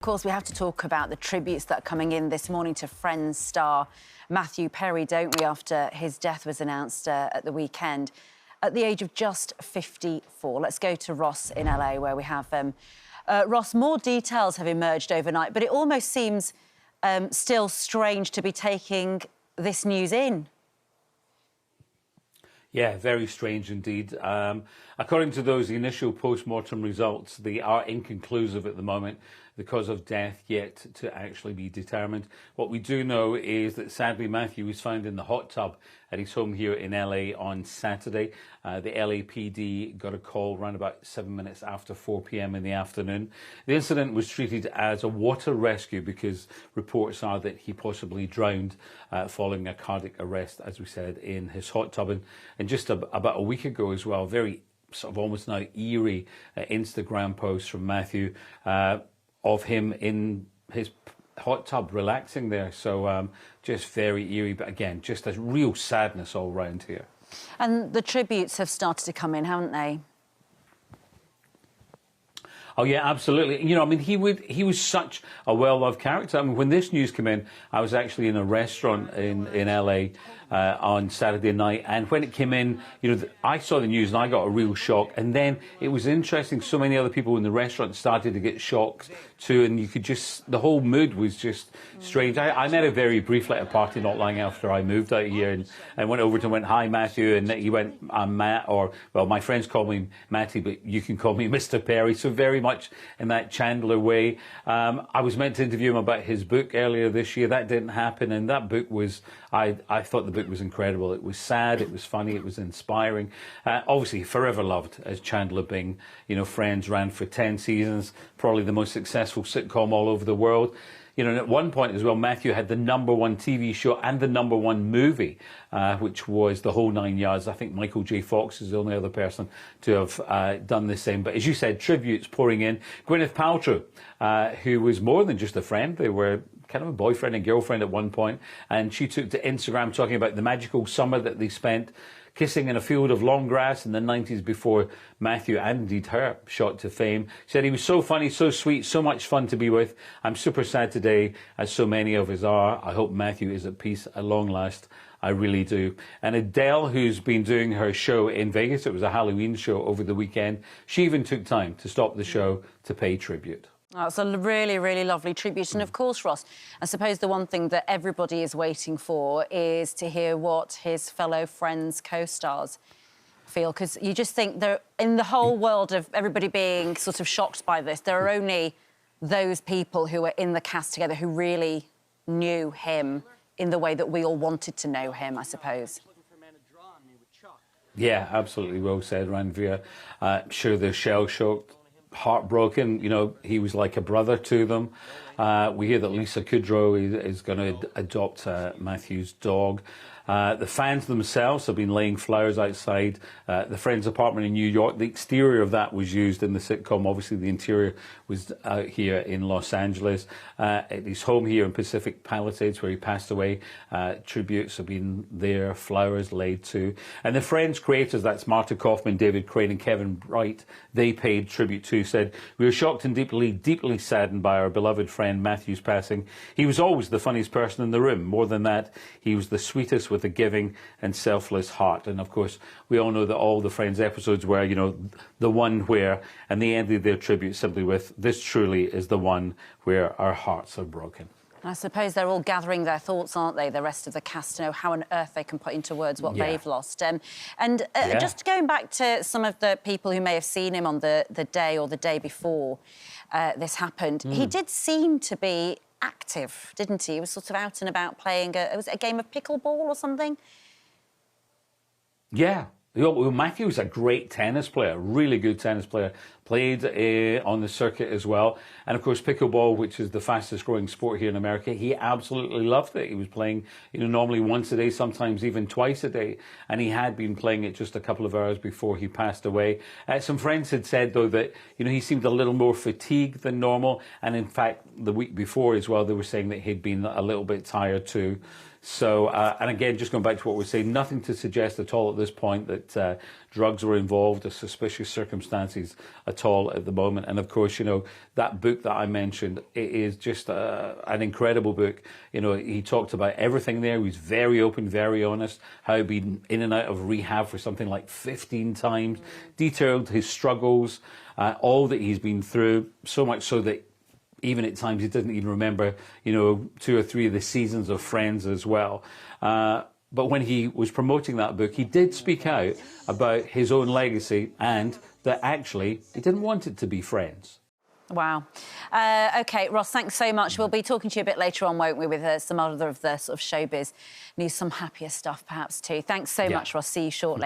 Of course, we have to talk about the tributes that are coming in this morning to Friends star Matthew Perry, don't we, after his death was announced at the weekend, at the age of just 54. Let's go to Ross in LA, where we have... Ross, more details have emerged overnight, but it almost seems still strange to be taking this news in. Yeah, very strange indeed. According to those initial post-mortem results, they are inconclusive at the moment. The cause of death yet to actually be determined. What we do know is that sadly Matthew was found in the hot tub at his home here in LA on Saturday. The LAPD got a call around about 7 minutes after 4 p.m. in the afternoon. The incident was treated as a water rescue because reports are that he possibly drowned following a cardiac arrest, as we said, in his hot tub. And just about a week ago as well, very sort of almost now eerie Instagram post from Matthew of him in his hot tub relaxing there. So just very eerie, but again, just a real sadness all round here. And the tributes have started to come in, haven't they? Oh yeah, absolutely. You know, I mean, he was such a well-loved character. I mean, when this news came in, I was actually in a restaurant in LA on Saturday night, and when it came in, you know, I saw the news and I got a real shock. And then it was interesting. So many other people in the restaurant started to get shocked too, and you could just, the whole mood was just strange. I met a very brief at a party not long after I moved out here, and went over to him and went, "Hi, Matthew," and he went, "I'm Matt," or, well, my friends call me Matty, but you can call me Mr. Perry. So very much in that Chandler way. I was meant to interview him about his book earlier this year. That didn't happen, and that book was, I thought the book was incredible. It was sad, it was funny, it was inspiring. Obviously, forever loved as Chandler Bing. You know, Friends ran for 10 seasons, probably the most successful sitcom all over the world. You know, and at one point as well, Matthew had the #1 TV show and the #1 movie, which was The Whole Nine Yards. I think Michael J. Fox is the only other person to have done the same. But as you said, tributes pouring in. Gwyneth Paltrow, who was more than just a friend. They were kind of a boyfriend and girlfriend at one point, and she took to Instagram talking about the magical summer that they spent kissing in a field of long grass in the 90s before Matthew, and indeed her, shot to fame. She said, "He was so funny, so sweet, so much fun to be with. I'm super sad today, as so many of us are. I hope Matthew is at peace at long last. I really do." And Adele, who's been doing her show in Vegas, it was a Halloween show over the weekend, she even took time to stop the show to pay tribute. Oh, it's a really, really lovely tribute. And, of course, Ross, I suppose the one thing that everybody is waiting for is to hear what his fellow Friends co-stars feel, because you just think there, in the whole world of everybody being sort of shocked by this, there are only those people who were in the cast together who really knew him in the way that we all wanted to know him, I suppose. Yeah, absolutely well said, Ranveer. Sure, they're shell-shocked, heartbroken. You know, he was like a brother to them. We hear that Lisa Kudrow is going to adopt Matthew's dog. The fans themselves have been laying flowers outside the Friends apartment in New York. The exterior of that was used in the sitcom. Obviously, the interior was out here in Los Angeles. At his home here in Pacific Palisades, where he passed away, tributes have been there, flowers laid too. And the Friends creators, that's Marta Kaufman, David Crane and Kevin Bright, they paid tribute too, said, "We were shocked and deeply saddened by our beloved friend Matthew's passing. He was always the funniest person in the room. More than that, he was the sweetest with a giving and selfless heart." And of course, we all know that all the Friends episodes were, you know, the one where, and they ended their tribute simply with, "This truly is the one where our hearts are broken." I suppose they're all gathering their thoughts, aren't they, the rest of the cast, to know how on earth they can put into words what they've lost. Just going back to some of the people who may have seen him on the day or the day before this happened, he did seem to be active, didn't he? He was sort of out and about playing was it a game of pickleball or something? Yeah. Well, Matthew was a great tennis player, really good tennis player, played on the circuit as well. And, of course, pickleball, which is the fastest growing sport here in America, he absolutely loved it. He was playing, you know, normally once a day, sometimes even twice a day. And he had been playing it just a couple of hours before he passed away. Some friends had said, though, that, you know, he seemed a little more fatigued than normal. And, in fact, the week before as well, they were saying that he'd been a little bit tired too. So, and again, just going back to what we're saying, nothing to suggest at all at this point that drugs were involved or suspicious circumstances at all. at all at the moment. And of course, you know, that book that I mentioned, it is just an incredible book. You know, he talked about everything there. He was very open, very honest, how he'd been in and out of rehab for something like 15 times, detailed his struggles, all that he's been through, so much so that even at times he doesn't even remember, you know, 2 or 3 of the seasons of Friends as well. But when he was promoting that book, he did speak out about his own legacy and that actually he didn't want it to be Friends. Wow. OK, Ross, thanks so much. We'll be talking to you a bit later on, won't we, with some other of the sort of showbiz news, some happier stuff perhaps too. Thanks so much, Ross. See you shortly.